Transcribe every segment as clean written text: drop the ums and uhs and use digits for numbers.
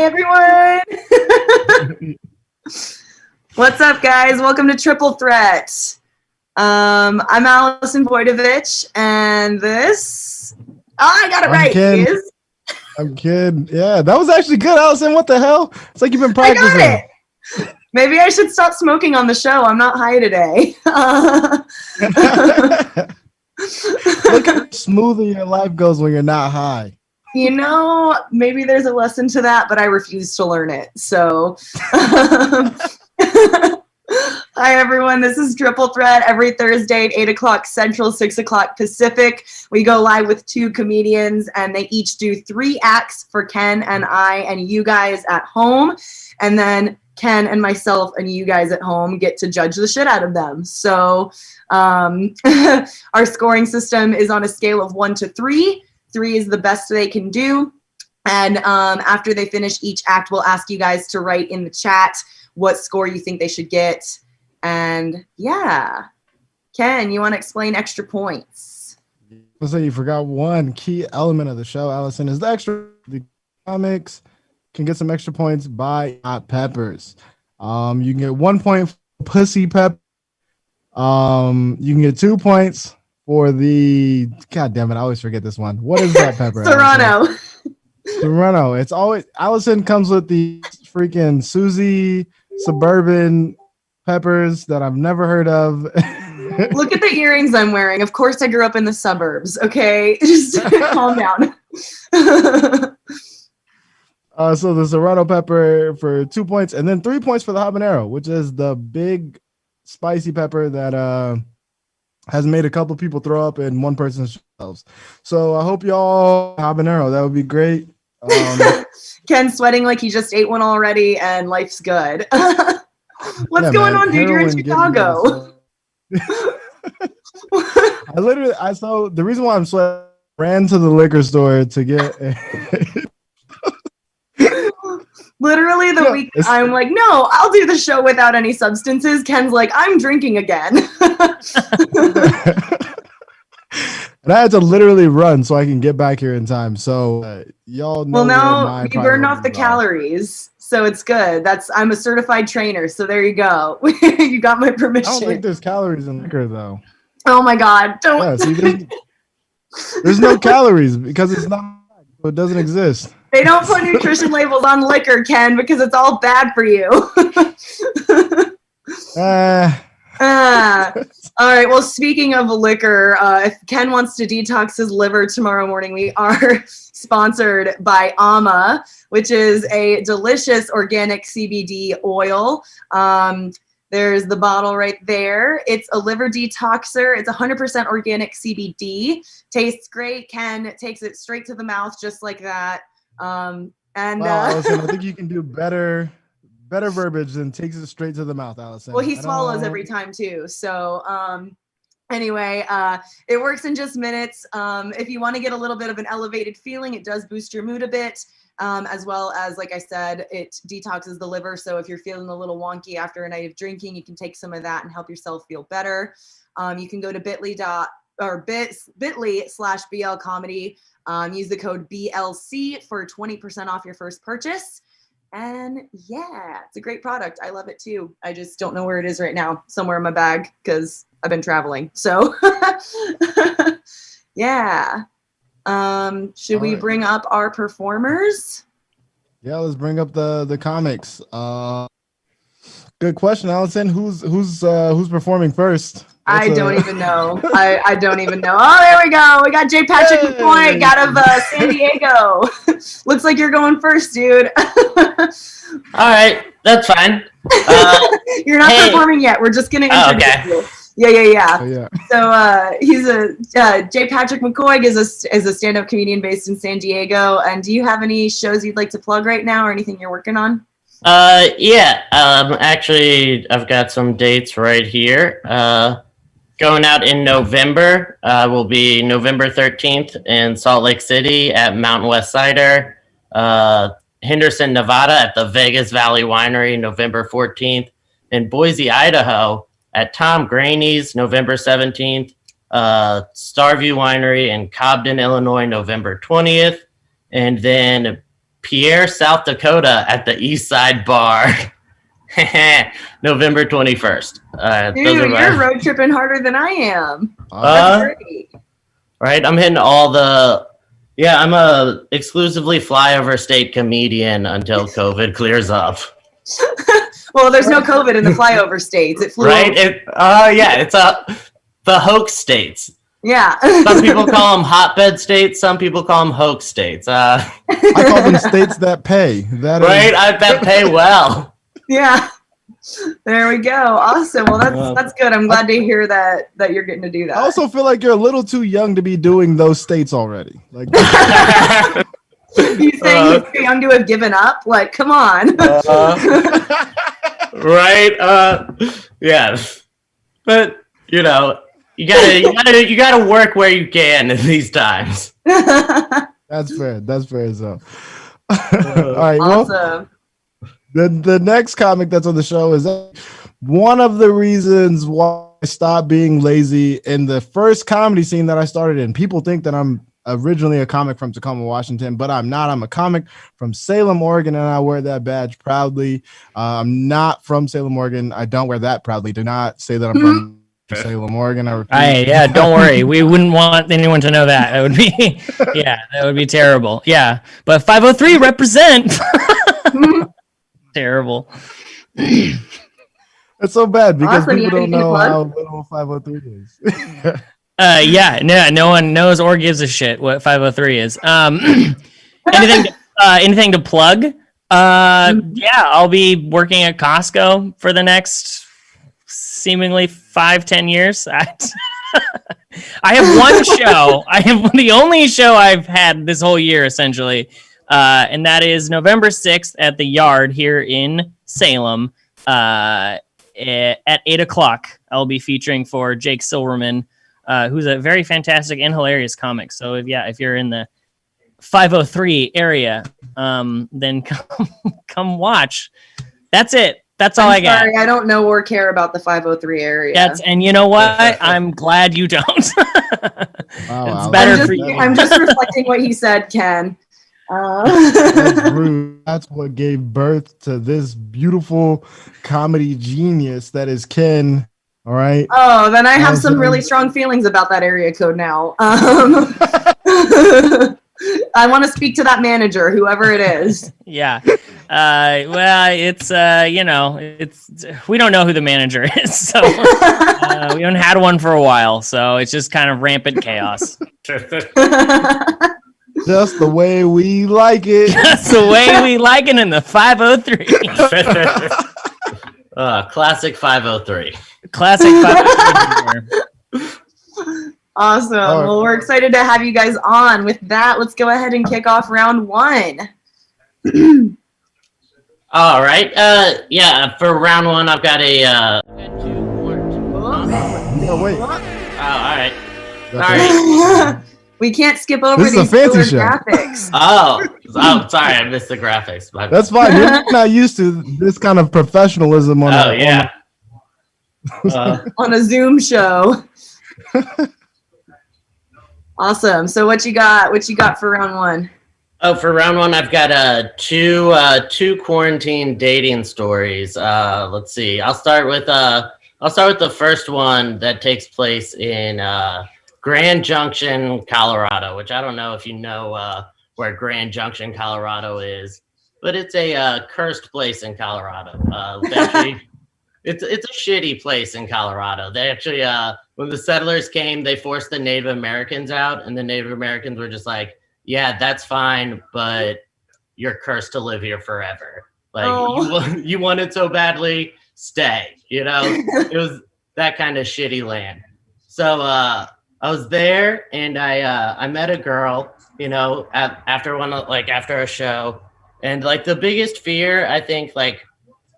everyone. What's up, guys? Welcome to Triple Threat. I'm Allison Voidovich, and this... Oh, I got it right. I'm kidding. Yeah, that was actually good, Allison. What the hell? It's like you've been practicing. I got it. Maybe I should stop smoking on the show. I'm not high today. Look how smoothly your life goes when you're not high. You know, maybe there's a lesson to that, but I refuse to learn it. So, hi, everyone. This is Triple Threat every Thursday at 8 o'clock Central, 6 o'clock Pacific. We go live with 2 comedians, and they each do 3 acts for Ken and I and you guys at home. And then Ken and myself and you guys at home get to judge the shit out of them. So our scoring system is on a scale of 1 to 3. 3 is the best they can do. And after they finish each act, we'll ask you guys to write in the chat what score you think they should get. And yeah, Ken, you want to explain extra points? So you forgot one key element of the show, Allison, is the comics can get some extra points by hot peppers. You can get 1 point for pussy pepper. You can get 2 points for the, God damn it, I always forget this one. What is that pepper? Serrano. Serrano. It's always, Allison comes with the freaking Susie Suburban peppers that I've never heard of. Look at the earrings I'm wearing. Of course I grew up in the suburbs, okay? Just calm down. So the Serrano pepper for 2 points, and then 3 points for the habanero, which is the big spicy pepper that has made a couple people throw up in one person's shelves. So I hope y'all habanero. That would be great. Ken's sweating like he just ate one already, and life's good. What's going on, dude? You're in Chicago. I saw the reason why I'm sweating. Ran to the liquor store to get. Literally the week I'm like, no, I'll do the show without any substances. Ken's like, I'm drinking again. And I had to literally run so I can get back here in time. So y'all know. Well, now you burned off the calories, so it's good. I'm a certified trainer, so there you go. You got my permission. I don't think there's calories in liquor, though. Oh my God! Don't. Yeah, see, there's no calories because it's not. So it doesn't exist. They don't put nutrition labels on liquor, Ken, because it's all bad for you. All right. Well, speaking of liquor, if Ken wants to detox his liver tomorrow morning, we are sponsored by Ama, which is a delicious organic CBD oil. There's the bottle right there. It's a liver detoxer. It's 100% organic CBD. Tastes great. Ken takes it straight to the mouth just like that. Wow, Allison, I think you can do better verbiage than takes it straight to the mouth, Allison. Well, he swallows every time too. So anyway, it works in just minutes. If you want to get a little bit of an elevated feeling, it does boost your mood a bit. As well as, like I said, it detoxes the liver. So if you're feeling a little wonky after a night of drinking, you can take some of that and help yourself feel better. You can go to bit.ly/BL comedy. Use the code BLC for 20% off your first purchase. And yeah, it's a great product. I love it too. I just don't know where it is right now. Somewhere in my bag because I've been traveling. So yeah. Should we bring up our performers? Yeah, let's bring up the comics. Good question, Allison. Who's performing first? I don't even know. I don't even know. Oh, there we go. We got J. Patrick McCoy out of San Diego. Looks like you're going first, dude. All right, that's fine. You're not performing yet. We're just gonna introduce you. Yeah. Oh, yeah. So he's J. Patrick McCoy is a stand-up comedian based in San Diego. And do you have any shows you'd like to plug right now or anything you're working on? Actually, I've got some dates right here. Going out in November will be November 13th in Salt Lake City at Mountain West Cider. Henderson, Nevada at the Vegas Valley Winery, November 14th. In Boise, Idaho at Tom Graney's, November 17th. Starview Winery in Cobden, Illinois, November 20th. And then Pierre, South Dakota at the East Side Bar. November 21st. Dude, you're road tripping harder than I am. That's great. Right, I'm hitting all the. Yeah, I'm a exclusively flyover state comedian until COVID clears up. Well, there's no COVID in the flyover states. It flew Right? over. Yeah, it's the hoax states. Yeah. Some people call them hotbed states. Some people call them hoax states. I call them states that pay. That pay well. Yeah. There we go. Awesome. Well, that's good. I'm glad to hear that you're getting to do that. I also feel like you're a little too young to be doing those states already. Like, You saying you're too young to have given up? Like, come on. Right? Yeah. But you gotta work where you can in these times. That's fair. That's fair as well. All right. Awesome. Well, the next comic that's on the show is one of the reasons why I stopped being lazy in the first comedy scene that I started in. People think that I'm originally a comic from Tacoma, Washington, but I'm not. I'm a comic from Salem, Oregon, and I wear that badge proudly. I'm not from Salem, Oregon. I don't wear that proudly. Do not say that I'm from Salem, Oregon. Yeah, don't worry. We wouldn't want anyone to know that. That would be, that would be terrible. Yeah, but 503 represent. Terrible. It's so bad because Awesome. people You don't have know anything to how little 503 is. No one knows or gives a shit what 503 is. Anything to plug? I'll be working at Costco for the next seemingly 5-10 years. I have one show. I have the only show I've had this whole year, essentially. And that is November 6th at the Yard here in Salem at 8 o'clock. I'll be featuring for Jake Silverman, who's a very fantastic and hilarious comic. So if you're in the 503 area, then come watch. That's it. That's all I got. Sorry, I don't know or care about the 503 area. And you know what? I'm glad you don't. Wow, it's better for you. I'm just reflecting what he said, Ken. That's rude. That's what gave birth to this beautiful comedy genius that is Ken. All right. Oh, then I have some really strong feelings about that area code now. I want to speak to that manager, whoever it is. Yeah. Well, it's we don't know who the manager is, so we haven't had one for a while, so it's just kind of rampant chaos. Just the way we like it. That's the way we like it in the 503. Classic 503. Classic 503. Awesome. Right. Well, we're excited to have you guys on. With that, let's go ahead and kick off round one. All right. For round one, I've got a. Oh, wait. All right. Sorry. We can't skip over This is a these fancy killer show. graphics. Sorry, I missed the graphics. That's fine. You're not used to this kind of professionalism on On a Zoom show. Awesome. So what you got? What you got for round one? Oh, for round one, I've got two quarantine dating stories. Let's see. I'll start with the first one that takes place in Grand Junction, Colorado, which I don't know if you know where Grand Junction, Colorado is, but it's a cursed place in Colorado. It's a shitty place in Colorado. They actually, when the settlers came, they forced the Native Americans out, and the Native Americans were just like, "Yeah, that's fine, but you're cursed to live here forever. Like you want it so badly, stay." You know, it was that kind of shitty land. So I was there, and I met a girl. You know, after a show, and like the biggest fear I think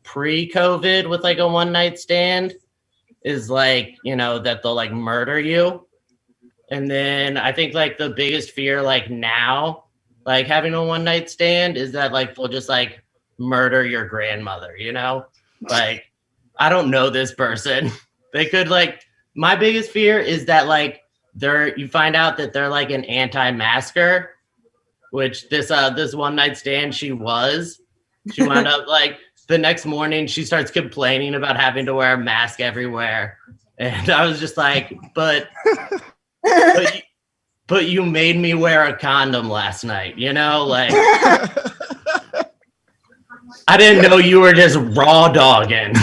pre-COVID with a one night stand is that they'll murder you. And then I think the biggest fear now, having a one night stand is that they'll just murder your grandmother, you know? I don't know this person. They could my biggest fear is that you find out that they're an anti-masker which this one night stand she wound up like the next morning she starts complaining about having to wear a mask everywhere, and I was just like, but you made me wear a condom last night, you know, like I didn't know you were just raw dogging.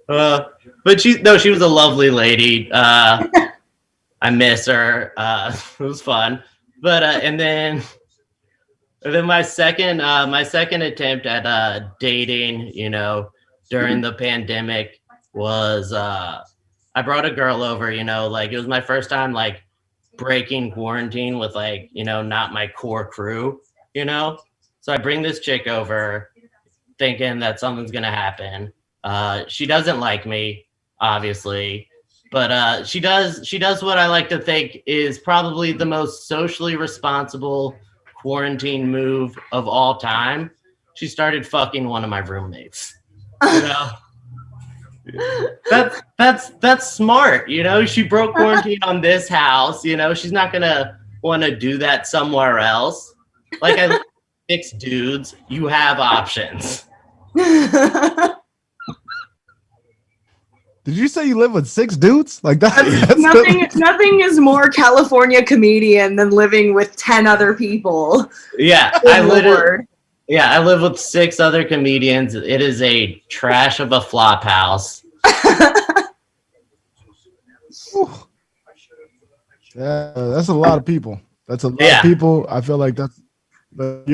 Like, but she was a lovely lady. I miss her. It was fun. But and then my second attempt at dating, you know, during the pandemic was I brought a girl over, you know, like it was my first time like breaking quarantine with like, you know, not my core crew, you know. So I bring this chick over thinking that something's gonna happen. She doesn't like me, obviously, but she does what I like to think is probably the most socially responsible quarantine move of all time. She started fucking one of my roommates. You know? That's smart, you know. She broke quarantine on this house, you know. She's not gonna want to do that somewhere else. Like I 6 dudes, you have options. Did you say you live with 6 dudes? Like that? Nothing is more California comedian than living with 10 other people. Yeah, I live with 6 other comedians. It is a trash of a flop house. Yeah, that's a lot of people. That's a lot of people. I feel like that's the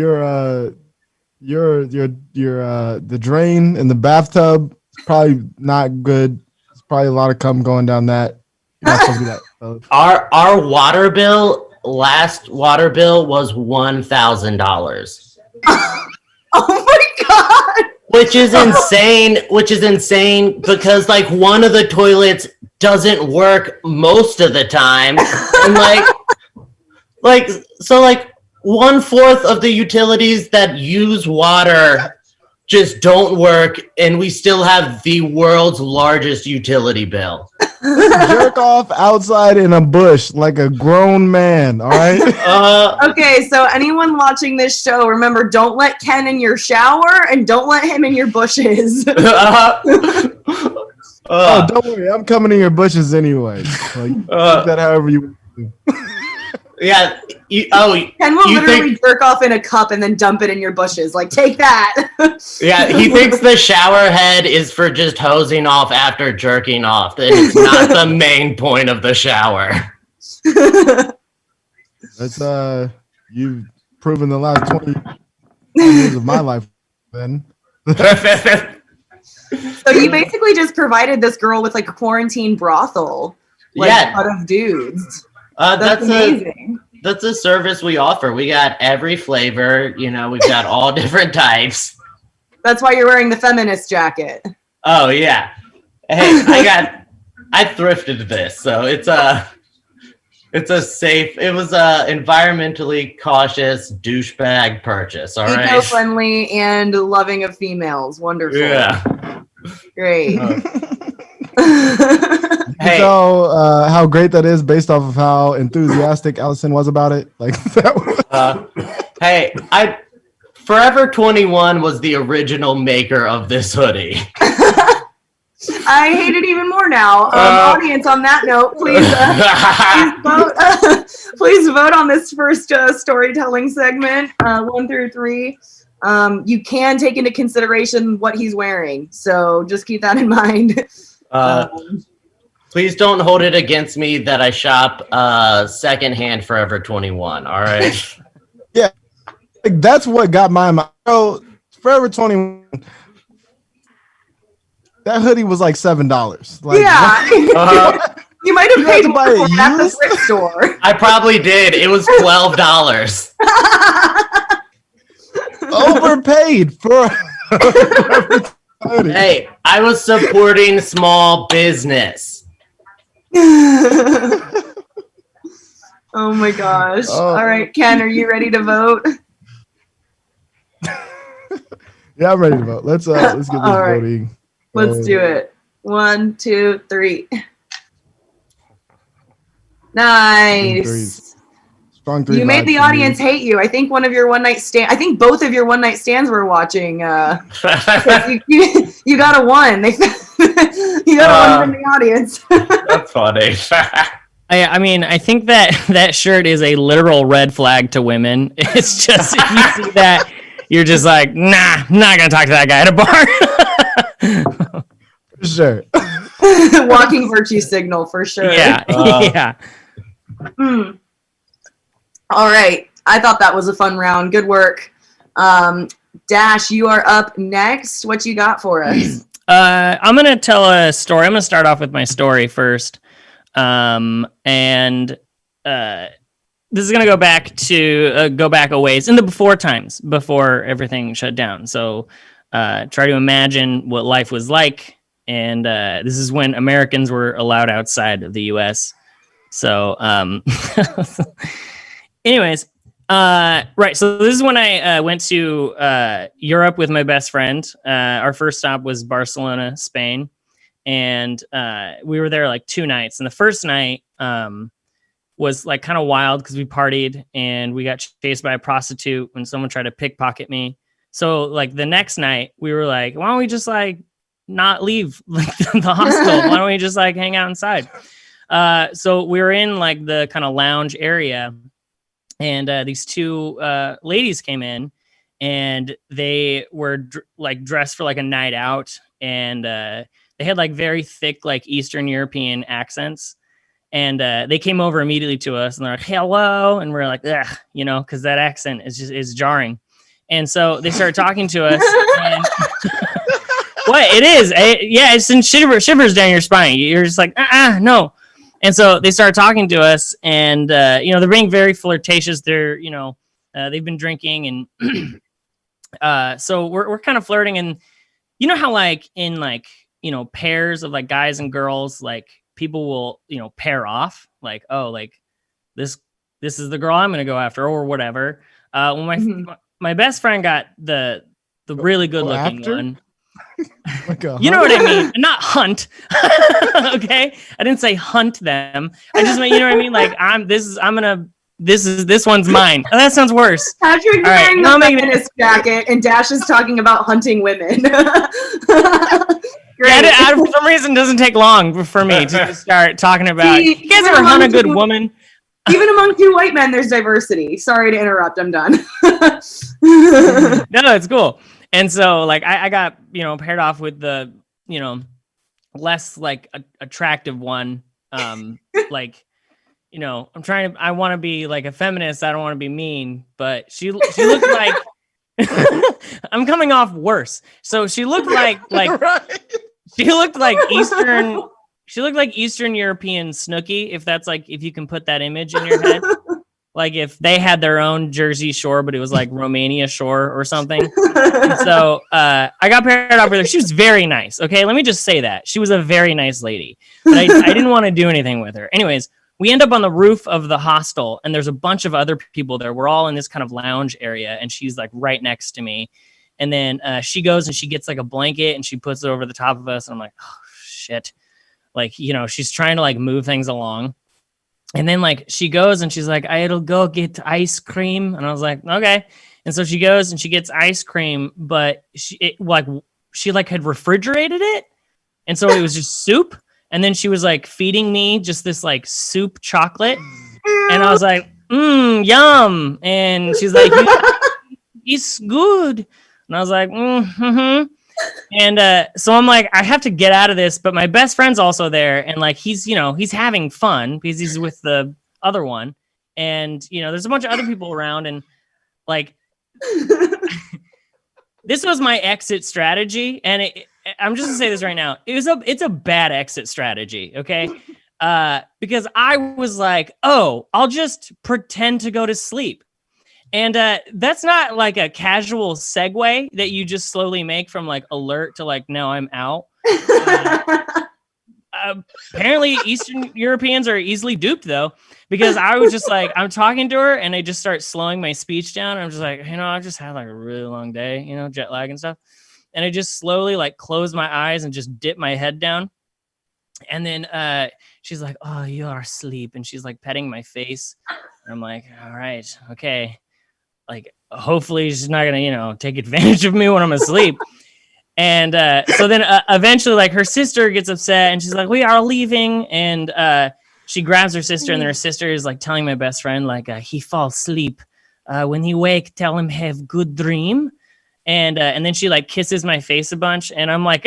drain in the bathtub is probably not good. It's probably a lot of cum going down that. You're not supposed to do that, fellas. Our water bill, last water bill was $1,000. Oh my god! Which is insane because like one of the toilets doesn't work most of the time. And like 1/4 of the utilities that use water just don't work, and we still have the world's largest utility bill. Jerk off outside in a bush like a grown man, all right? Okay, so anyone watching this show, remember, don't let Ken in your shower and don't let him in your bushes. Oh, don't worry, I'm coming in your bushes anyway. Like that however you want to. Yeah. Ken will literally jerk off in a cup and then dump it in your bushes. Like, take that. Yeah, he thinks the shower head is for just hosing off after jerking off. And it's not the main point of the shower. That's you've proven the last 20 years of my life, then. So you basically just provided this girl with like a quarantine brothel, like out of dudes. That's amazing. That's a service we offer. We got every flavor, you know, we've got all different types. That's why you're wearing the feminist jacket. Oh yeah. Hey, I thrifted this, so it was a environmentally cautious douchebag purchase, all right? Eco-friendly and loving of females. Wonderful. Yeah. Great. Hey. So how great that is based off of how enthusiastic Allison was about it. Like that was hey, Forever 21 was the original maker of this hoodie. I hate it even more now. Audience, on that note, please vote on this first storytelling segment, 1 through 3. You can take into consideration what he's wearing, so just keep that in mind. Please don't hold it against me that I shop secondhand Forever 21. All right. Yeah, like, that's what got my mind. So Forever 21. That hoodie was like $7. Like, yeah. You might have paid more for it at the used? thrift store. I probably did. It was $12. Overpaid for. Hey, I was supporting small business. Oh my gosh. Oh. All right, Ken, are you ready to vote? Yeah, I'm ready to vote. Let's get this right. voting. Let's do it. 1, 2, 3. Nice. Strong three. You made vibes the from audience hate you. I think I think both of your one night stands were watching. You got a one. You got a one from the audience. That's funny. I mean, I think that shirt is a literal red flag to women. It's just, if you see that, you're just like, nah, I'm not going to talk to that guy at a bar. For sure. Walking virtue signal for sure. Yeah. Yeah. Mm. All right. I thought that was a fun round. Good work. Dash, you are up next. What you got for us? I'm going to tell a story. I'm going to start off with my story first. And this is going to go back a ways in the before times, before everything shut down. So try to imagine what life was like. And this is when Americans were allowed outside of the U.S. So anyways, right. So this is when I went to Europe with my best friend. Our first stop was Barcelona, Spain. And we were there like 2 nights. And the first night was like kind of wild because we partied and we got chased by a prostitute when someone tried to pickpocket me. So like the next night we were like, why don't we just like not leave like the hostel? Why don't we just like hang out inside? So we were in like the kind of lounge area, and these 2 ladies came in, and they were like dressed for like a night out, and they had like very thick like Eastern European accents. And they came over immediately to us and they're like, hello. And we're like, ugh, you know, because that accent is jarring. And so they started talking to us. And what it is? Yeah, it's in shivers down your spine. You're just like, no. And so they started talking to us, and they're being very flirtatious. They're, they've been drinking, and so we're kind of flirting. And you know how like in like, pairs of like guys and girls, like people will, pair off, like, oh, like this is the girl I'm gonna go after or whatever. When my best friend got the really good looking one. You know what I mean? Not hunt. Okay, I didn't say hunt them. I just meant, you know what I mean? Like this one's mine. Oh, that sounds worse. Patrick wearing the feminist jacket, and Dash is talking about hunting women. Great. Yeah, for some reason, it doesn't take long for me to just start talking about. You guys ever hunt a good woman? Even among 2 white men, there's diversity. Sorry to interrupt. I'm done. No, it's cool. And so, like, I got, paired off with the, less like attractive one. Like, I want to be like a feminist. I don't want to be mean, but she looked like, I'm coming off worse. So she looked like, right. She looked like Eastern European Snooki, if that's like, if you can put that image in your head. Like if they had their own Jersey Shore, but it was like Romania Shore or something. And so I got paired off with her. She was very nice. Okay, let me just say that. She was a very nice lady. But I didn't want to do anything with her. Anyways, we end up on the roof of the hostel, and there's a bunch of other people there. We're all in this kind of lounge area, and she's like right next to me. And then she goes and she gets like a blanket and she puts it over the top of us. And I'm like, oh, shit. Like, she's trying to like move things along. And then like she goes and she's like, I'll go get ice cream. And I was like, okay. And so she goes and she gets ice cream, but she had refrigerated it. And so it was just soup. And then she was like feeding me just this like soup chocolate. And I was like, yum. And she's like, it's good. And I was like, mm-hmm. And so I'm like, I have to get out of this, but my best friend's also there, and like he's having fun because he's with the other one, and there's a bunch of other people around, and like this was my exit strategy, and I'm just gonna say this right now, it's a bad exit strategy, okay? Because I was like, oh, I'll just pretend to go to sleep. And that's not like a casual segue that you just slowly make from like alert to like, no, I'm out. Apparently Eastern Europeans are easily duped though, because I was just like, I'm talking to her and I just start slowing my speech down. I'm just like, I've just had like a really long day, jet lag and stuff. And I just slowly like close my eyes and just dip my head down. And then she's like, "Oh, you are asleep," and she's like petting my face. And I'm like, "All right, okay." Like, hopefully she's not gonna, take advantage of me when I'm asleep. And so then eventually, like, her sister gets upset, and she's like, "We are leaving." And she grabs her sister, and then her sister is like telling my best friend, like, he falls asleep. When he wake, tell him have good dream. And then she like kisses my face a bunch, and I'm like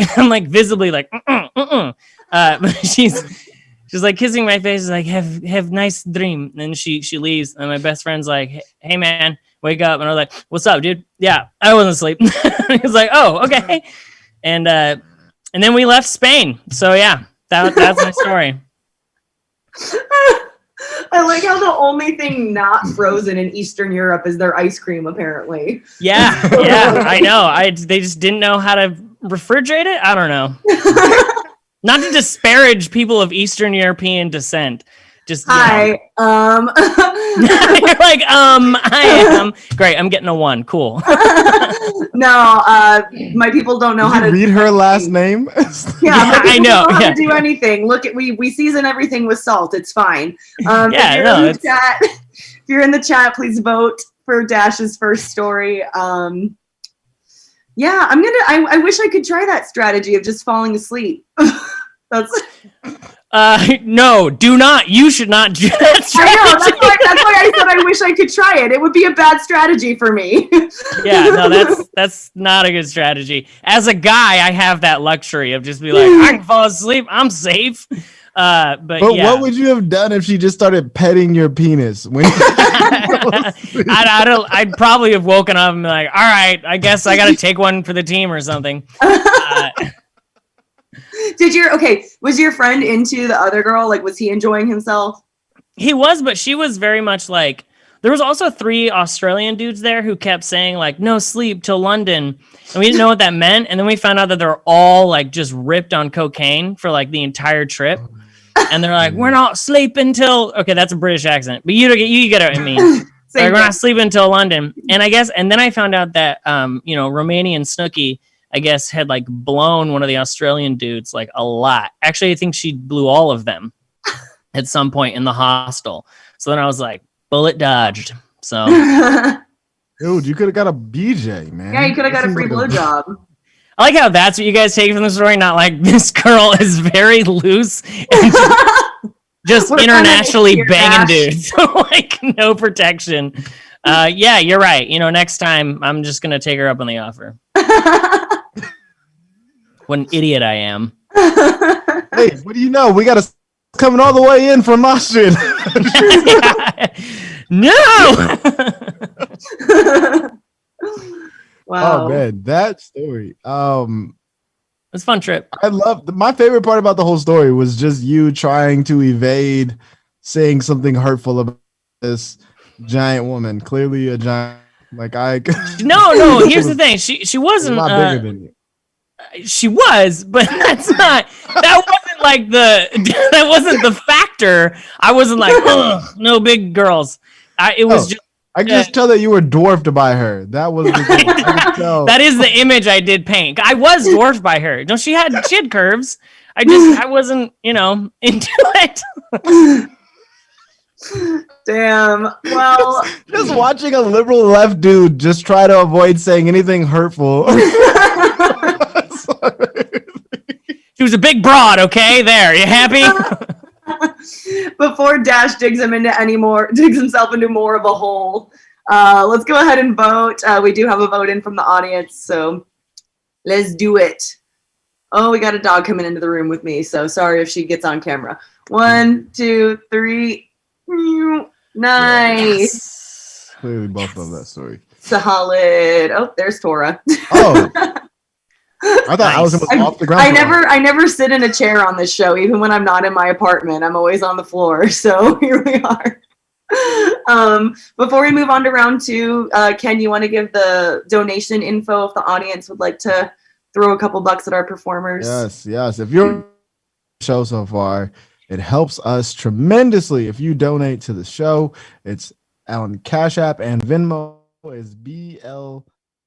visibly like, but she's like kissing my face, is like, have nice dream. And then she leaves, and my best friend's like, "Hey man, wake up." And I was like, "What's up, dude?" "Yeah, I wasn't asleep." He's like, "Oh, okay." And then we left Spain. So yeah, that's my story. I like how the only thing not frozen in Eastern Europe is their ice cream, apparently. Yeah, I know. They just didn't know how to refrigerate it. I don't know. Not to disparage people of Eastern European descent. Just Hi. You're like, I am great. I'm getting a 1. Cool. No, my people don't know how to read her last name. Yeah, I I know. know how to do anything. Look, we season everything with salt. It's fine. If you're in the chat, please vote for Dash's first story. Yeah, I wish I could try that strategy of just falling asleep. That's. No, do not. You should not do that strategy. I know. That's why I said I wish I could try it. It would be a bad strategy for me. Yeah, no, that's not a good strategy. As a guy, I have that luxury of just be like, I can fall asleep. I'm safe. But yeah. What would you have done if she just started petting your penis? When I'd probably have woken up and be like, all right, I guess I got to take one for the team or something. Was your friend into the other girl? Like, was he enjoying himself? He was, but she was very much like, there was also 3 Australian dudes there who kept saying like, no sleep till London. And we didn't know what that meant. And then we found out that they're all like just ripped on cocaine for like the entire trip. And they're like, we're not sleeping till, okay, that's a British accent, but you get what I mean. Like, we're not sleeping until London. And then I found out that, Romanian Snooki, I guess, had like blown one of the Australian dudes like a lot. Actually, I think she blew all of them at some point in the hostel. So then I was like, bullet dodged. So, dude, you could have got a BJ, man. Yeah, you could have got a free blowjob. I like how that's what you guys take from the story. Not like this girl is very loose and just internationally banging dudes. Like no protection. Yeah, you're right. Next time I'm just gonna take her up on the offer. What an idiot I am. Hey, what do you know? We got us coming all the way in from Austria. No. Wow. Oh man, that story. It was a fun trip. I love my favorite part about the whole story was just you trying to evade saying something hurtful about this giant woman. Clearly a giant. Like No. Here's the thing. She wasn't a lot bigger than you. She was, but that wasn't like that wasn't the factor. I wasn't like, no big girls. It was just. I can just tell that you were dwarfed by her. That was the thing. I could tell. That is the image I did paint. I was dwarfed by her. No, she had curves. I wasn't, into it. Damn. Well, just watching a liberal left dude just try to avoid saying anything hurtful. She was a big broad, okay? There, you happy? Before Dash digs himself into more of a hole, let's go ahead and vote. We do have a vote in from the audience, so let's do it. Oh, we got a dog coming into the room with me, so sorry if she gets on camera. 1, 2, 3. Nice. Yes. Clearly both love that story. Solid. Oh, there's Tora. Oh. I thought Allison was off the ground. I never sit in a chair on this show, even when I'm not in my apartment. I'm always on the floor. So here we are. Before we move on to round 2, Ken, you want to give the donation info if the audience would like to throw a couple bucks at our performers? Yes. If you're show so far, it helps us tremendously if you donate to the show. It's on Cash App and Venmo is BL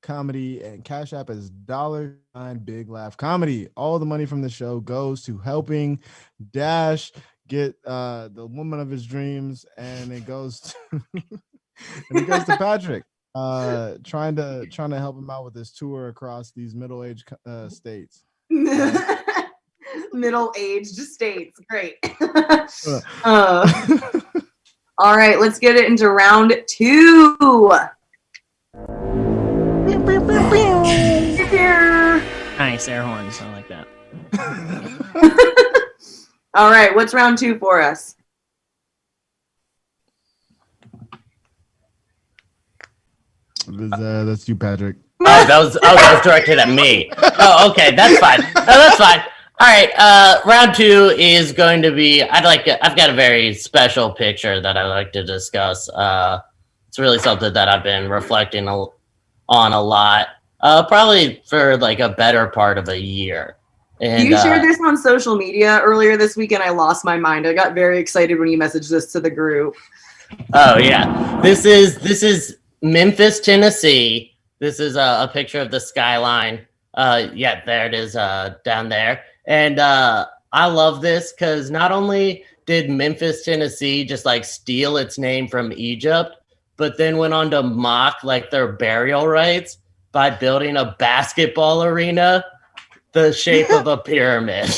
Comedy, and Cash App is $sign Big Laugh Comedy. All the money from the show goes to helping Dash get the woman of his dreams, and it goes to and it goes to Patrick, trying to help him out with this tour across these middle-aged states. Middle-aged states, great. All right, let's get it into round 2. Nice air horns. I like that. All right, what's round 2 for us? That's you, Patrick. Oh, that was directed at me. Oh, okay, that's fine. No, that's fine. All right, round 2 is going to be. I've got a very special picture that I'd like to discuss. It's really something that I've been reflecting on a lot, probably for like a better part of a year. And You shared this on social media earlier this week, and I lost my mind. I got very excited when you messaged this to the group. Oh yeah, this is Memphis, Tennessee. This is a picture of the skyline. Yeah, there it is down there. And I love this because not only did Memphis, Tennessee just like steal its name from Egypt, but then went on to mock like their burial rites by building a basketball arena the shape of a pyramid.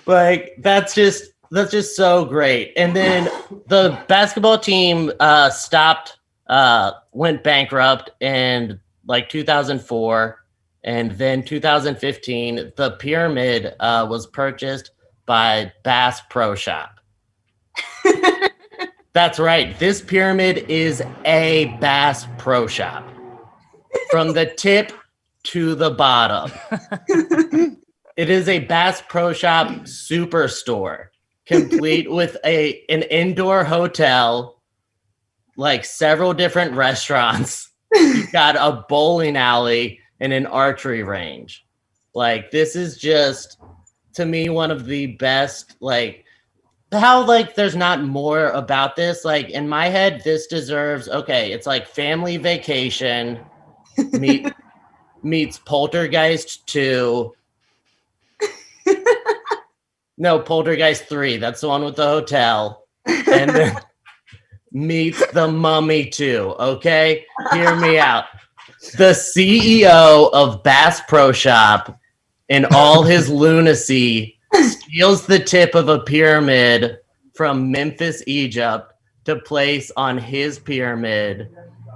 Like that's just so great. And then the basketball team went bankrupt in like 2004, and then 2015 the pyramid was purchased by Bass Pro Shop. That's right, this pyramid is a Bass Pro Shop from the tip to the bottom. It is a Bass Pro Shop superstore, complete with an indoor hotel, like several different restaurants. You've got a bowling alley and an archery range. Like this is just, to me, one of the best. Like how like there's not more about this. Like in my head, this deserves it's like Family Vacation meets Poltergeist 2. No, Poltergeist 3. That's the one with the hotel. And then meets The Mummy 2. Okay? Hear me out. The CEO of Bass Pro Shop, in all his lunacy, steals the tip of a pyramid from Memphis, Egypt, to place on his pyramid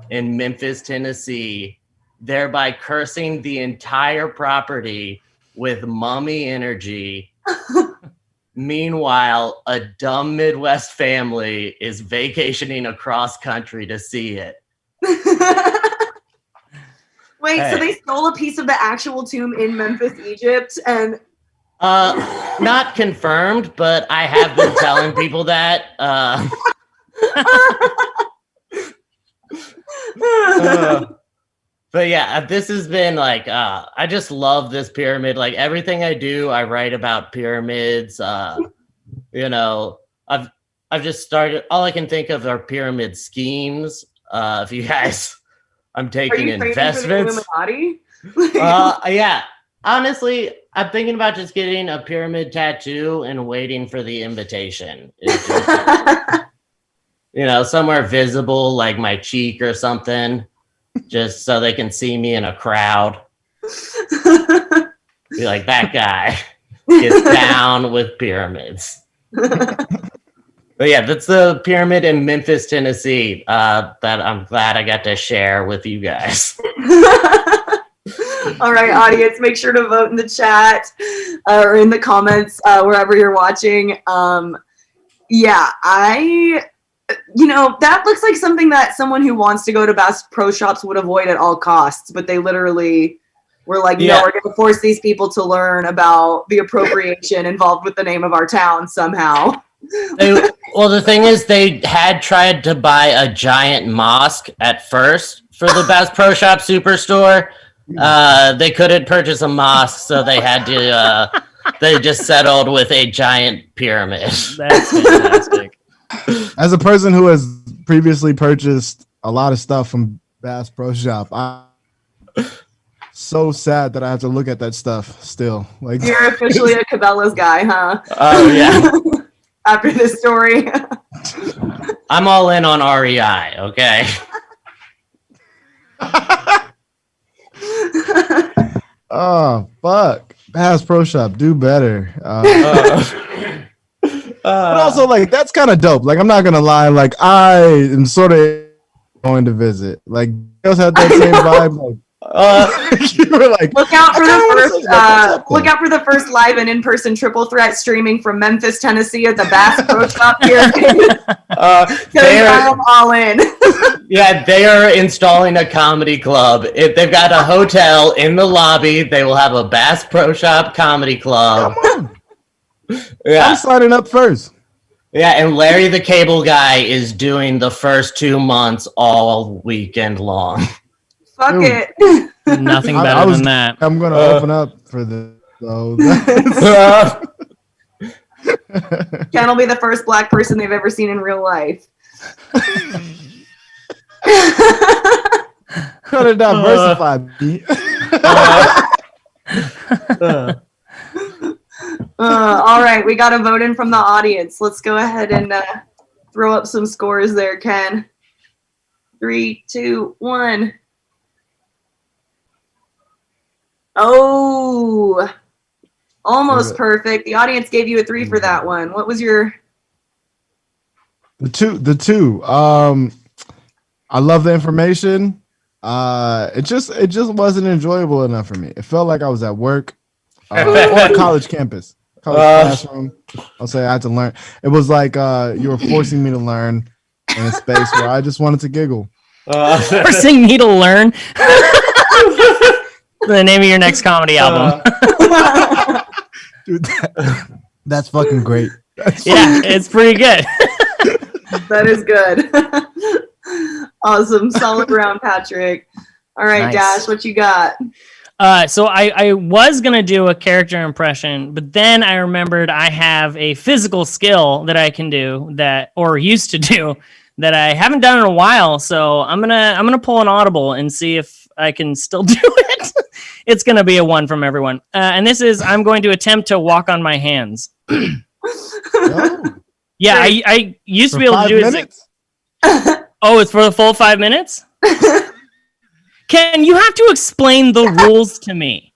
in Memphis, Tennessee, thereby cursing the entire property with mummy energy. Meanwhile, a dumb Midwest family is vacationing across country to see it. Wait, so they stole a piece of the actual tomb in Memphis, Egypt, and not confirmed, but I have been telling people that. But yeah, this has been like, I just love this pyramid. Like everything I do, I write about pyramids. You know, I've just started, all I can think of are pyramid schemes. If you guys, I'm taking investments. Yeah, honestly, I'm thinking about just getting a pyramid tattoo and waiting for the invitation. You know, somewhere visible, like my cheek or something. Just so they can see me in a crowd. Be like, that guy gets down with pyramids. But yeah, that's the pyramid in Memphis, Tennessee, that I'm glad I got to share with you guys. All right, audience, make sure to vote in the chat or in the comments wherever you're watching. Yeah, that looks like something that someone who wants to go to Bass Pro Shops would avoid at all costs, but they literally were like, no, we're going to force these people to learn about the appropriation involved with the name of our town somehow. Well, the thing is, they had tried to buy a giant mosque at first for the Bass Pro Shop Superstore. They couldn't purchase a mosque, so they had to, they just settled with a giant pyramid. That's fantastic. As a person who has previously purchased a lot of stuff from Bass Pro Shop. I'm so sad that I have to look at that stuff still. Like, You're officially a Cabela's guy, huh? Oh yeah, After this story. I'm all in on REI. Okay. oh fuck, Bass Pro Shop, do better. But also, like, that's kind of dope. Like, I'm not gonna lie. Like, I am sort of going to visit. Like, you guys had that same vibe. Like, you were like, Look out for I the kinda wanna first. see what's up Look there. out for the first live and in-person triple threat streaming from Memphis, Tennessee, at the Bass Pro Shop here. I'm all in. Yeah, they are installing a comedy club. If they've got a hotel in the lobby, they will have a Bass Pro Shop comedy club. Come on. I'm Yeah, signing up first. yeah, and Larry the Cable Guy is doing the first 2 months all weekend long. Fuck Dude. it. Nothing I better was- than that. I'm gonna open up for the. So Ken will be the first black person they've ever seen in real life. gotta diversify. B. All right, we got a vote in from the audience. Let's go ahead and throw up some scores there, Ken. 3, 2, 1. Oh, almost perfect. The audience gave you a 3 for that one. What was your? The two. I love the information. It just wasn't enjoyable enough for me. It felt like I was at work or a college campus, college classroom. I'll say I had to learn. It was like you were forcing me to learn in a space where I just wanted to giggle. Forcing me to learn. The name of your next comedy album. Dude, that's fucking great. Yeah, it's pretty good. That is good. Awesome, solid round, Patrick. All right, Nice. Dash, what you got? So I was gonna do a character impression, but then I remembered I have a physical skill that I can do or used to do that I haven't done in a while. So I'm gonna pull an audible and see if I can still do it. It's gonna be a 1 from everyone, and this is I'm going to attempt to walk on my hands. Oh, Yeah, I used to for be able to 5 do it. minutes? Oh, it's for the full 5 minutes? Ken, you have to explain the rules to me.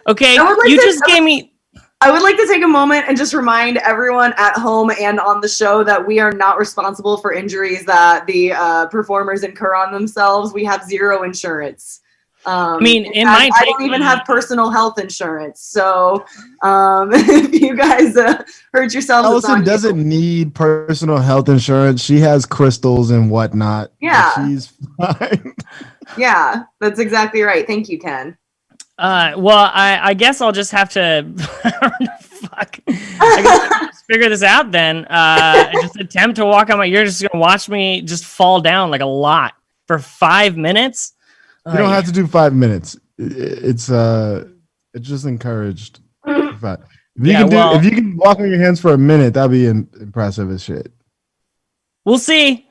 Okay, I would like you to- just gave me. I would like to take a moment and just remind everyone at home and on the show that we are not responsible for injuries that the performers incur on themselves. We have zero insurance. I mean, in it fact, might I take don't even me- have personal health insurance. So if you guys hurt yourselves, it's on Allison you. doesn't need personal health insurance. She has crystals and whatnot. Yeah. She's fine. Yeah, that's exactly right. Thank you, Ken. Well, I guess I'll just have to. Fuck. I guess I'll just figure this out then. Just attempt to walk on my. You're just gonna watch me just fall down like a lot for 5 minutes. You don't have to do 5 minutes. It's just encouraged. But if you can walk on your hands for a minute, that'd be impressive as shit. We'll see.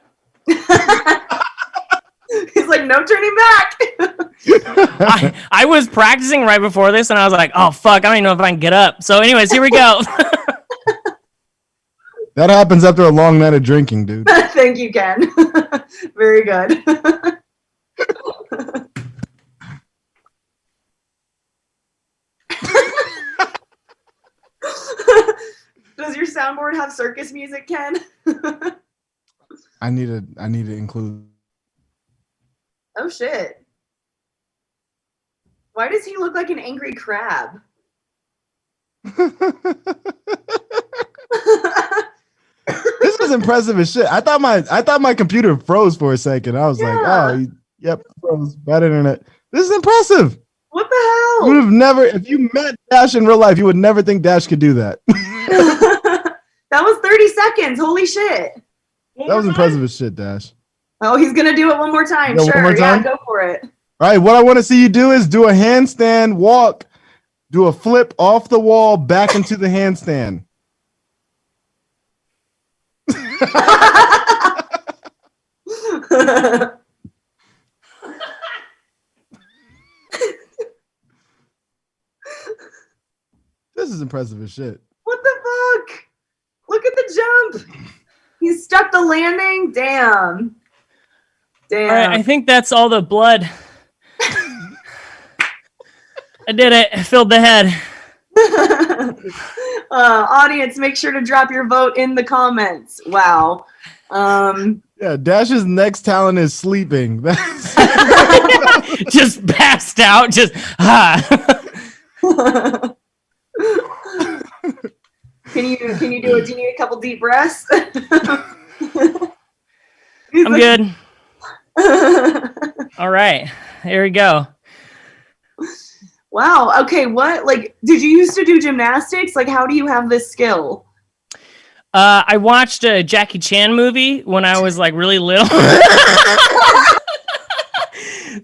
He's like, no turning back. I was practicing right before this, and I was like, "Oh fuck, I don't even know if I can get up." So, anyways, here we go. That happens after a long night of drinking, dude. Thank you, Ken. Very good. Does your soundboard have circus music, Ken? I need to include. Oh shit. Why does he look like an angry crab? This is impressive as shit. I thought my computer froze for a second. I was like, Yeah. oh, yep, froze. Bad internet. This is impressive. What the You hell? would have never, if you met Dash in real life, you would never think Dash could do that. That was 30 seconds. Holy shit. That was impressive as shit, Dash. Oh, he's gonna do it one more time. Yeah, one Sure. more time? Yeah, go for it. All right, what I want to see you do is do a handstand walk, do a flip off the wall back into the handstand. is impressive as shit. What the fuck? Look at the jump. He stuck the landing. Damn. All right, I think that's all the blood. I did it. I filled the head. Audience, make sure to drop your vote in the comments. Wow. Yeah, Dash's next talent is sleeping. That's Just passed out. Just Can you do it? Do you need a couple deep breaths? I'm good. All right, here we go. Wow. Okay. What? Like, did you used to do gymnastics? Like, how do you have this skill? I watched a Jackie Chan movie when I was like really little.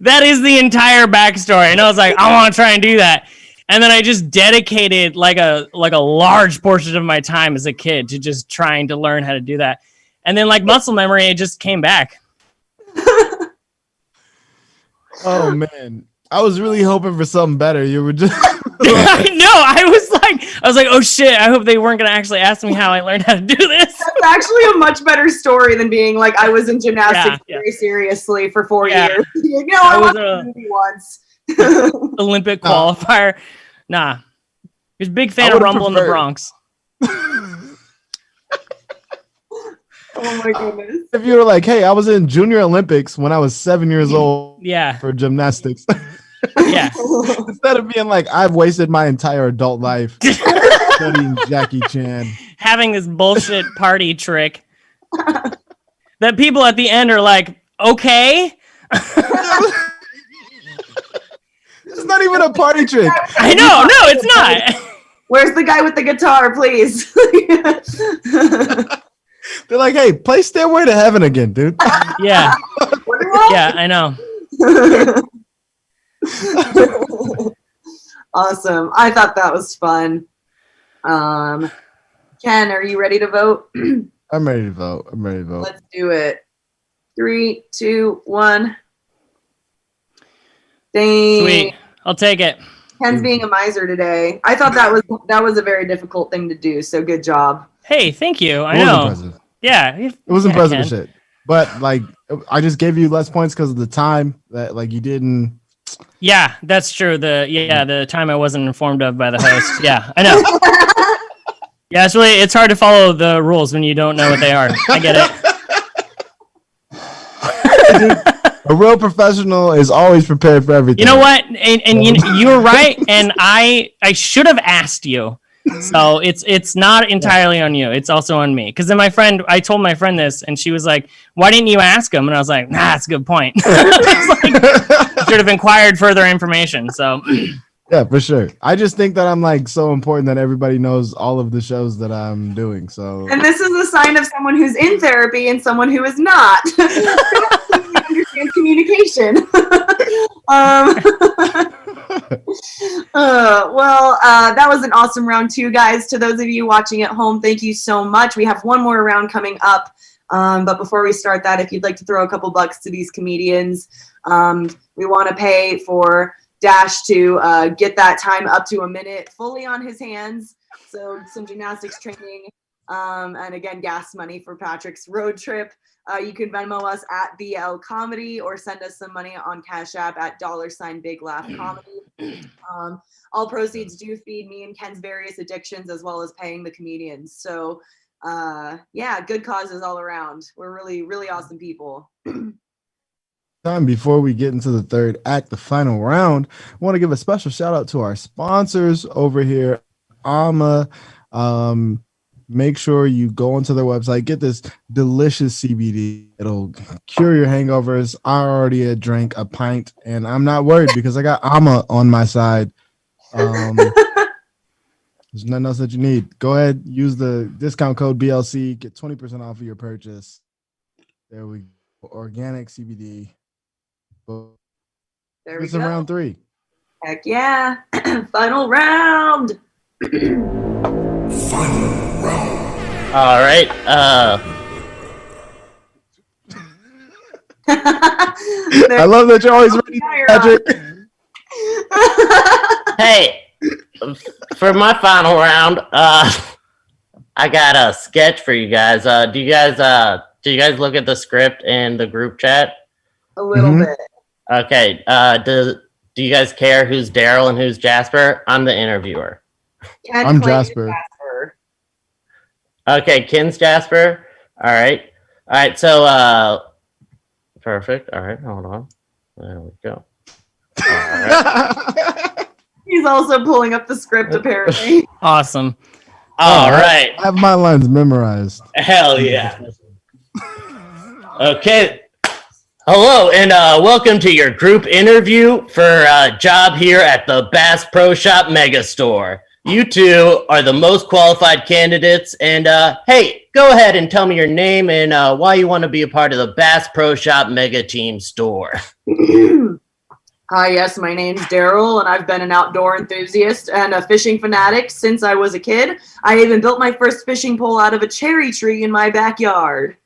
That is the entire backstory, and I was like, I want to try and do that. And then I just dedicated like a large portion of my time as a kid to just trying to learn how to do that. And then like muscle memory, it just came back. oh man. I was really hoping for something better. You were just I know. I was like, oh shit, I hope they weren't gonna actually ask me how I learned how to do this. That's actually a much better story than being like, I was in gymnastics Yeah. very seriously for 4 Yeah. years. You know, I I was watched a- the movie once. Olympic qualifier. Nah. He's a big fan of would've Rumble in the preferred- Bronx. Oh my goodness. if you were like, hey, I was in Junior Olympics when I was 7 years old Yeah. for gymnastics. Yeah. Instead of being like, I've wasted my entire adult life studying Jackie Chan. Having this bullshit party trick that people at the end are like, okay. It's not even a party trick. I know. No, it's not. Where's the guy with the guitar, please? They're like, hey, play Stairway to Heaven again, dude. Yeah. Yeah, I know. Awesome. I thought that was fun. Ken, are you ready to vote? I'm ready to vote. Let's do it. 3, 2, 1. Dang. Sweet. I'll take it. Ken's being a miser today. I thought that was a very difficult thing to do, so good job. Hey, thank you. I It was know. impressive. Yeah. It was Yeah, impressive as Ken. shit. But like, I just gave you less points because of the time that like you didn't. Yeah, that's true. The time I wasn't informed of by the host. Yeah, I know. Yeah, it's hard to follow the rules when you don't know what they are. I get it. A real professional is always prepared for everything. You know what? And you were right. And I should have asked you. So it's not entirely on you. It's also on me. Because then I told my friend this, and she was like, "Why didn't you ask him?" And I was like, "Nah, that's a good point." I should have inquired further information. So Yeah, for sure. I just think that I'm like so important that everybody knows all of the shows that I'm doing. So And this is a sign of someone who's in therapy and someone who is not. Understands communication. That was an awesome round 2, guys. To those of you watching at home, thank you so much. We have one more round coming up. But before we start that, if you'd like to throw a couple bucks to these comedians, we want to pay for Dash to get that time up to a minute fully on his hands. So some gymnastics training, and again, gas money for Patrick's road trip. You can Venmo us at BL Comedy or send us some money on Cash App at $Big Laugh Comedy. All proceeds do feed me and Ken's various addictions as well as paying the comedians. So yeah, good causes all around. We're really, really awesome people. time before we get into the third act, the final round, I want to give a special shout out to our sponsors over here, AMA. Make sure you go onto their website, get this delicious CBD. It'll cure your hangovers. I already drank a pint, and I'm not worried because I got AMA on my side. There's nothing else that you need. Go ahead, use the discount code BLC, get 20% off of your purchase. There we go. Organic CBD. There we It's in go. round 3. Heck yeah. Final round. All right. I love that you're always ready, Patrick. Hey, for my final round, I got a sketch for you guys. Do you guys look at the script and the group chat? A little Mhm. bit. Okay. Do you guys care who's Daryl and who's Jasper? I'm the interviewer. Ken I'm claims Jasper. Jasper. Okay, Ken's Jasper. All right. So perfect. All right, hold on. There we go. All right. He's also pulling up the script, apparently. Awesome. All right. I have my lines memorized. Hell yeah. Okay. Hello and welcome to your group interview for a job here at the Bass Pro Shop Megastore. You two are the most qualified candidates, and hey, go ahead and tell me your name and why you want to be a part of the Bass Pro Shop Mega Team store. Hi, yes, my name's Daryl, and I've been an outdoor enthusiast and a fishing fanatic since I was a kid. I even built my first fishing pole out of a cherry tree in my backyard.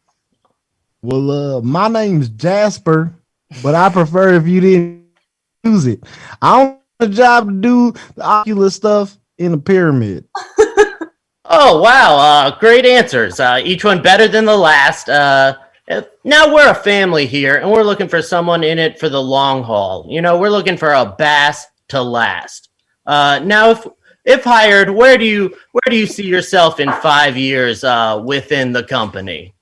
Well, my name's Jasper, but I prefer if you didn't use it. I don't want a job to do the Oculus stuff in a pyramid. Oh, wow. Great answers. Each one better than the last. Now we're a family here, and we're looking for someone in it for the long haul. You know, we're looking for a bass to last. Now, if hired, where do you see yourself in 5 years within the company?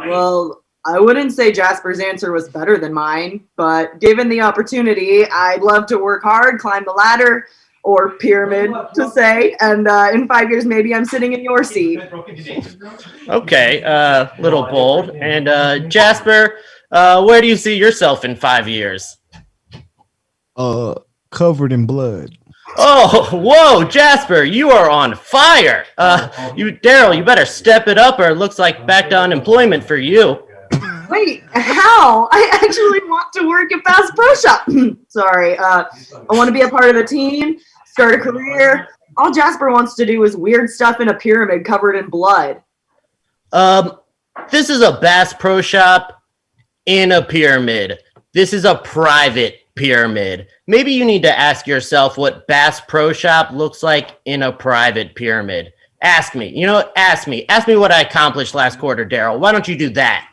Well, I wouldn't say Jasper's answer was better than mine, but given the opportunity, I'd love to work hard, climb the ladder, or pyramid to say, and in 5 years, maybe I'm sitting in your seat. Okay, little bold. And Jasper, where do you see yourself in 5 years? Covered in blood. Oh, whoa, Jasper, you are on fire. Daryl, you better step it up or it looks like back to unemployment for you. Wait, how? I actually want to work at Bass Pro Shop. Sorry, I want to be a part of the team, start a career. All Jasper wants to do is weird stuff in a pyramid covered in blood. This is a Bass Pro Shop in a pyramid. This is a private pyramid. Maybe you need to ask yourself what Bass Pro Shop looks like in a private pyramid. Ask me. You know what? Ask me. Ask me what I accomplished last quarter, Daryl. Why don't you do that?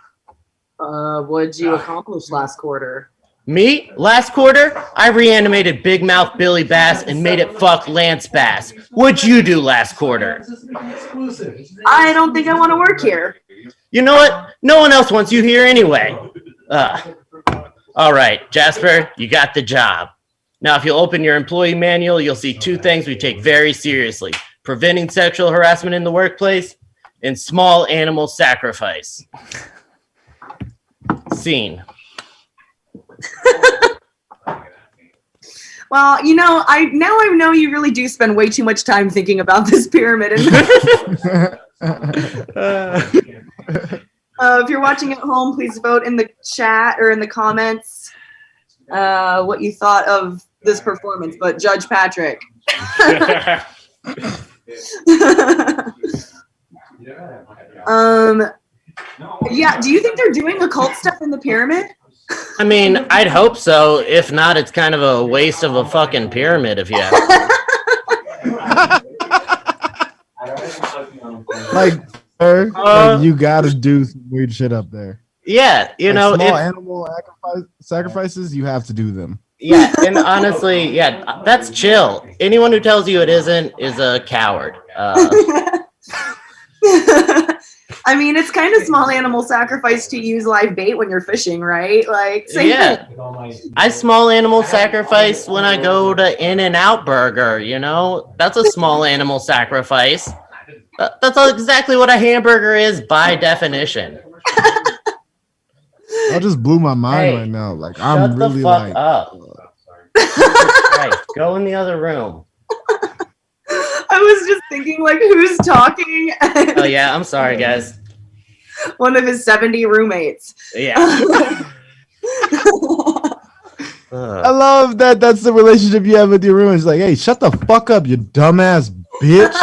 What'd you accomplish last quarter? Me? Last quarter, I reanimated Big Mouth Billy Bass and made it fuck Lance Bass. What'd you do last quarter? I don't think I want to work here. You know what? No one else wants you here anyway. All right, Jasper, you got the job. Now, if you'll open your employee manual, you'll see two things we take very seriously: preventing sexual harassment in the workplace and small animal sacrifice. Scene. Well, you know, I know you really do spend way too much time thinking about this pyramid. If you're watching at home, please vote in the chat or in the comments what you thought of this performance. But Judge Patrick. Yeah, do you think they're doing occult stuff in the pyramid? I mean, I'd hope so. If not, it's kind of a waste of a fucking pyramid if you ask me. Like, sir, like, you gotta do some weird shit up there. Yeah, you Like, know, small if, animal sacrifices, you have to do them. yeah, and honestly, yeah, that's chill. Anyone who tells you it isn't is a coward. I mean, it's kind of small animal sacrifice to use live bait when you're fishing, right? Like, same Yeah, thing. I small animal sacrifice when I go to In-N-Out Burger. You know, that's a small animal sacrifice. That's exactly what a hamburger is by definition. That just blew my mind Hey, right now. Like, Shut I'm the really fuck like, up. Christ, go in the other room. I was just thinking, like, who's talking? Oh yeah, I'm sorry, guys. One of his 70 roommates. Yeah. I love that. That's the relationship you have with your roommates. Like, hey, shut the fuck up, you dumbass bitch.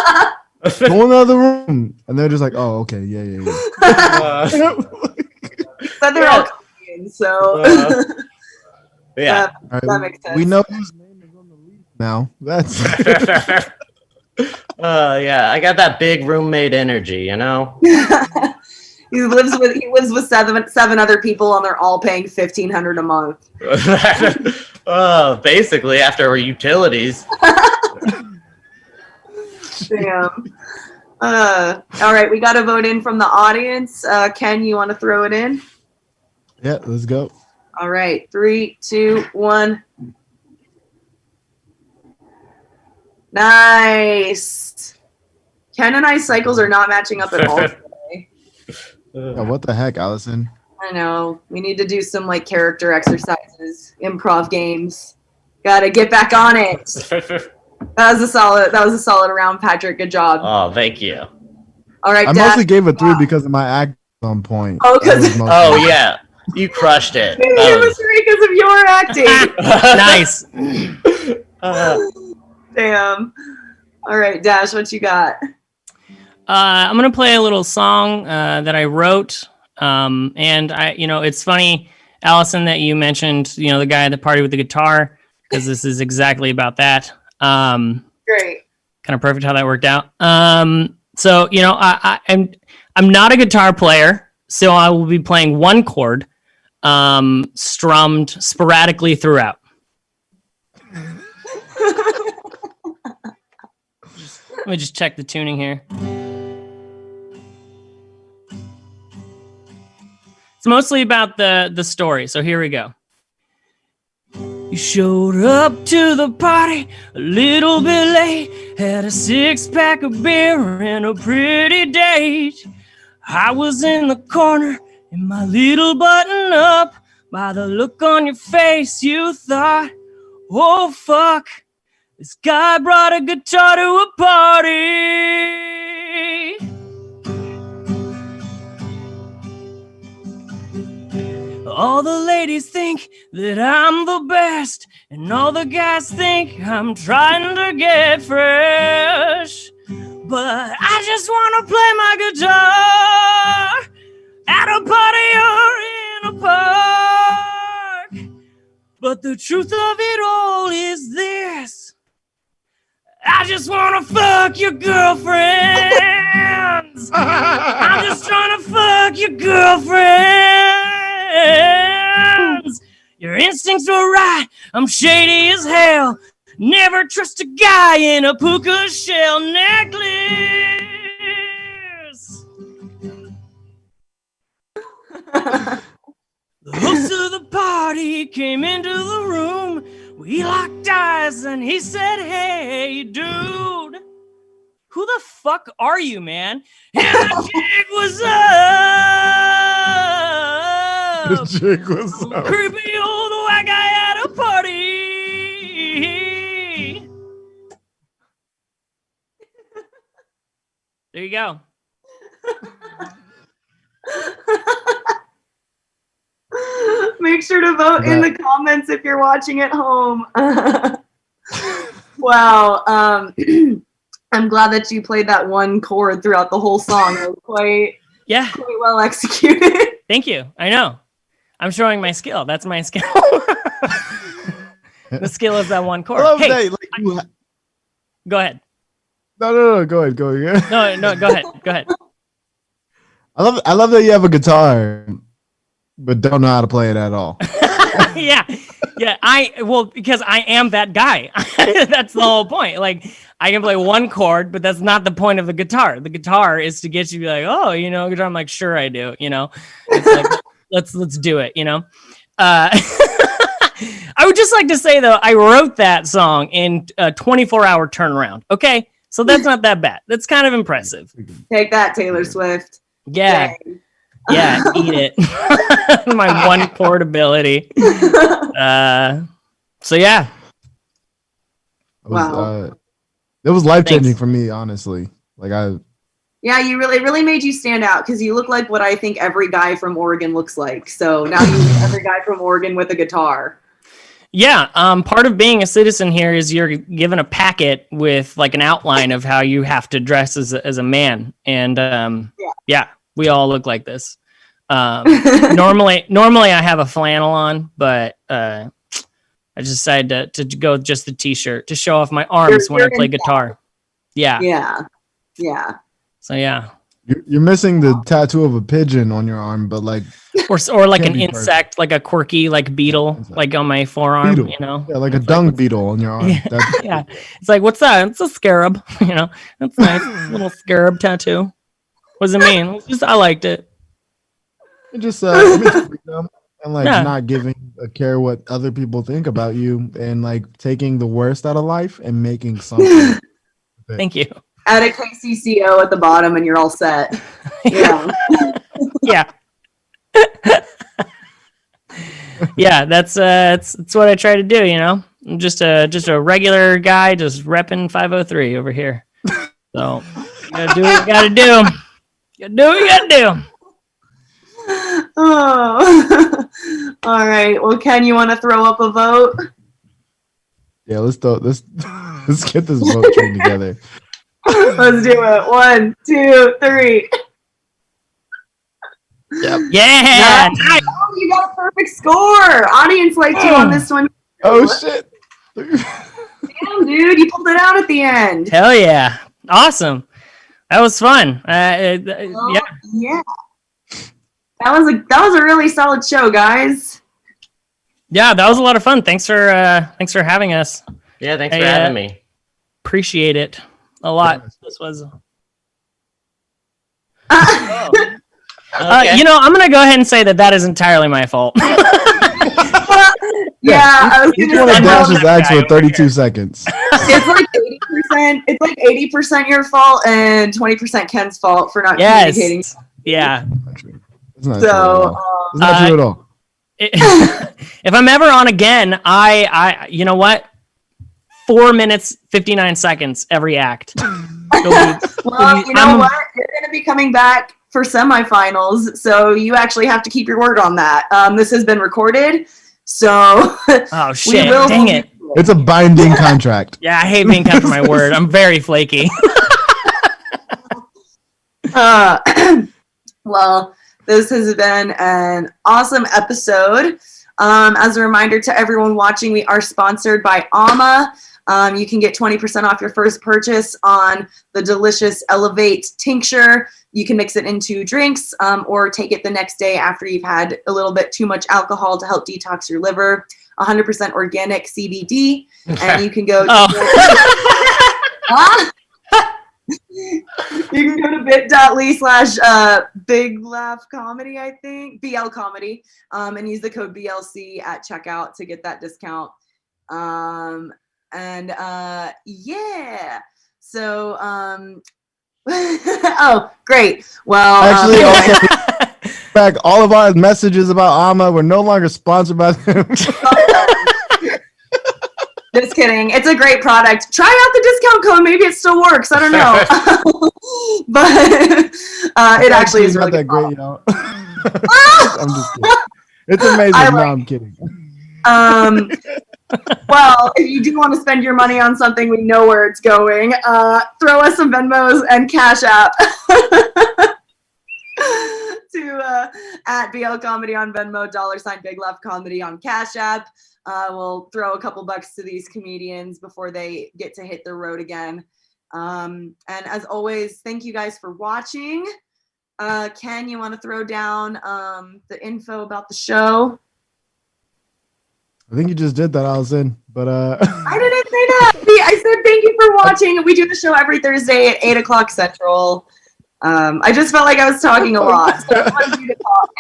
Go in the other room, and they're just like, oh, okay, yeah. But they're all comedians, so Yeah. All right, that makes sense. we know whose name is on the leaf now. That's Yeah, I got that big roommate energy, you know. He lives with seven other people, and they're all paying $1,500 a month. Basically after our utilities. Damn. All right, we got to vote in from the audience. Ken, you want to throw it in? yeah. Let's go. All right, 3, 2, 1. Nice. Ken and I cycles are not matching up at all today. Yeah, what the heck, Allison? I know. We need to do some like character exercises, improv games. Got to get back on it. That was a solid round, Patrick. Good job. Oh, thank you. All right, I Dad. mostly gave a 3 because of my act on point. Oh, 'cause- That was mostly- Oh yeah, you crushed it. Maybe it was 3 because of your acting. Nice. Damn. All right, Dash, what you got? I'm gonna play a little song that I wrote, and it's funny, Allison, that you mentioned, the guy at the party with the guitar, because this is exactly about that. Great. Kind of perfect how that worked out. So I'm not a guitar player, so I will be playing one chord, strummed sporadically throughout. Let me just check the tuning here. It's mostly about the story, so here we go. You showed up to the party a little bit late, had a 6-pack of beer and a pretty date. I was in the corner in my little button up. By the look on your face, you thought, oh fuck, this guy brought a guitar to a party. All the ladies think that I'm the best, and all the guys think I'm trying to get fresh. But I just want to play my guitar at a party or in a park. But the truth of it all is this: I just want to fuck your girlfriends. I'm just trying to fuck your girlfriends. Your instincts were right. I'm shady as hell. Never trust a guy in a puka shell necklace. The host of the party came into the room. We locked eyes and he said, hey, dude, who the fuck are you, man? And the jig was up. The jig was up. Creepy old white guy at a party. There you go. Make sure to vote in the comments if you're watching at home. Wow. I'm glad that you played that one chord throughout the whole song. It was quite well executed. Thank you. I know. I'm showing my skill. That's my skill. The skill is that one chord. I love Hey, that. Like, go ahead. no. Go ahead. Go ahead. No, go ahead. Go ahead. I love that you have a guitar, but don't know how to play it at all. Yeah. Because I am that guy. That's the whole point. Like, I can play one chord, but that's not the point of the guitar. The guitar is to get you to be like, oh, guitar. I'm like, sure I do. It's like, let's do it. I would just like to say though, I wrote that song in a 24-hour turnaround. Okay, so that's not that bad. That's kind of impressive. Take that, Taylor Swift. Yeah. Dang. Yeah, eat it. My one chord ability. So yeah. Wow. It was life changing Thanks. for me, honestly. Like Yeah, it really made you stand out because you look like what I think every guy from Oregon looks like. So now you look every guy from Oregon with a guitar. Yeah, part of being a citizen here is you're given a packet with like an outline of how you have to dress as a man, and yeah, we all look like this. Normally I have a flannel on, but I just decided to go with just the t-shirt to show off my arms when I play guitar. Yeah. Yeah. So yeah. You're missing the tattoo of a pigeon on your arm, but like, Or like Can't an be insect, like a quirky like beetle, Insect. like on my forearm, Beetle. you know? yeah, like a It's dung what's- beetle on your arm. Yeah. That's, Yeah. It's like, what's that? It's a scarab, you know? That's nice. Little scarab tattoo. What does it mean? It's just I liked it. it just it means freedom and like Yeah. not giving a care what other people think about you and like taking the worst out of life and making something. Thank you. Add a KCCO at the bottom and you're all set. Yeah. Yeah. Yeah, that's what I try to do, you know. I'm just a regular guy just repping 503 over here. So you gotta do what you gotta do. You gotta do what you gotta do. Oh. All right. Well, Ken, you want to throw up a vote? Yeah, let's get this vote train together. Let's do it. 1, 2, 3. Yeah. Nice. Oh, you got a perfect score. Audience liked you on this one. Oh shit! Damn, dude, you pulled it out at the end. Hell yeah. Awesome. That was fun. Yeah. Yeah. That was a really solid show, guys. Yeah, that was a lot of fun. Thanks for having us. Yeah, thanks for Hey, having me. Appreciate it a lot. Yes. This was Okay. you know, I'm gonna go ahead and say that is entirely my fault. Yeah, I was Each gonna one of say Dash's that acts guy were over 32 seconds. it's like 80%. It's like 80% your fault and 20% Ken's fault for not communicating. Yes. Yeah. It's not true at So, all. It's not true at all. If I'm ever on again, I you know what? 4 minutes 59 seconds every act. well, you know what? You're going to be coming back for semifinals, so you actually have to keep your word on that. This has been recorded, so Oh shit! will Dang it! It's a binding contract. Yeah, I hate being kept to my word. I'm very flaky. Well, this has been an awesome episode. As a reminder to everyone watching, we are sponsored by Ama. You can get 20% off your first purchase on the delicious Elevate tincture. You can mix it into drinks or take it the next day after you've had a little bit too much alcohol to help detox your liver. 100% organic CBD. And you can go you can go to bit.ly/Big Laugh Comedy, I think, BL Comedy, and use the code BLC at checkout to get that discount. Yeah. So, oh, great. Well, Actually, also, back all of our messages about Ama were no longer sponsored by them. just kidding. It's a great product. Try out the discount code. Maybe it still works. I don't know. But it actually is not really that good. great, y'all. I'm just kidding. It's amazing. No, I'm kidding. Well, if you do want to spend your money on something, we know where it's going. Throw us some Venmos and Cash App to at BL Comedy on Venmo, $ Big Laugh Comedy on Cash App. We'll throw a couple bucks to these comedians before they get to hit the road again. And as always, thank you guys for watching. Ken, you want to throw down the info about the show? I think you just did that, Allison. But I didn't say that. I said thank you for watching. We do the show every Thursday at 8 o'clock Central. I just felt like I was talking a lot, so I wanted you to talk.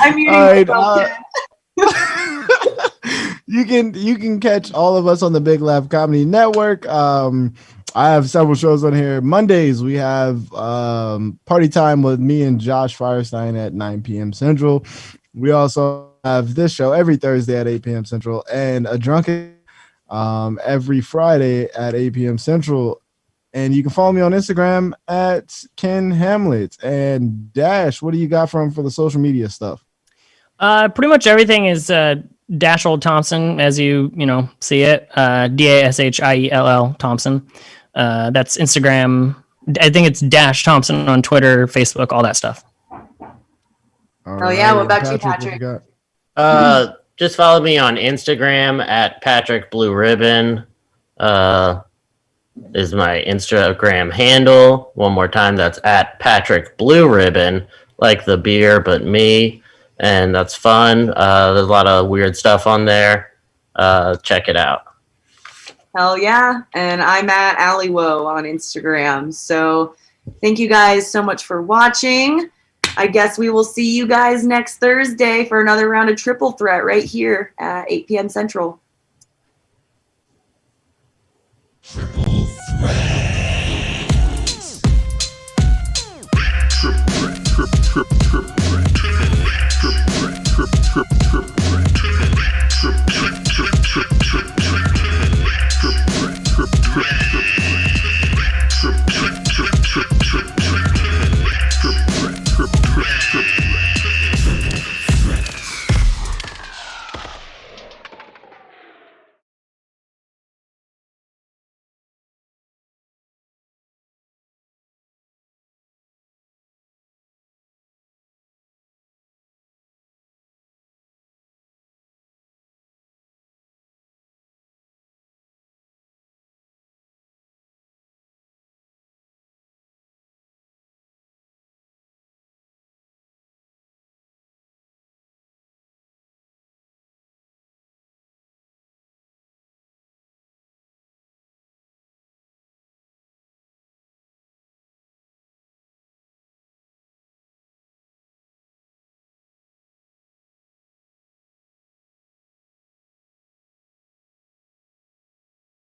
I'm muting myself, Ken. you can catch all of us on the Big Laugh Comedy Network. I have several shows on here. Mondays we have Party Time with me and Josh Firestein at 9 p.m. Central. We also have this show every Thursday at 8 p.m. Central and a drunken every Friday at 8 p.m. Central. And you can follow me on Instagram at Ken Hamlet. And Dash, what do you got for the social media stuff? Pretty much everything is Dashiell Thompson, as you see it. DASHIELL Thompson. That's Instagram. I think it's Dash Thompson on Twitter, Facebook, all that stuff. All yeah, what right, about you, what Patrick? got? Just follow me on Instagram at Patrick Blue Ribbon. Is my Instagram handle. One more time, that's at Patrick Blue Ribbon, like the beer, but me. And that's fun. There's a lot of weird stuff on there. Check it out. Hell yeah. And I'm at Alleywo on Instagram. So thank you guys so much for watching. I guess we will see you guys next Thursday for another round of Triple Threat right here at 8 p.m. Central.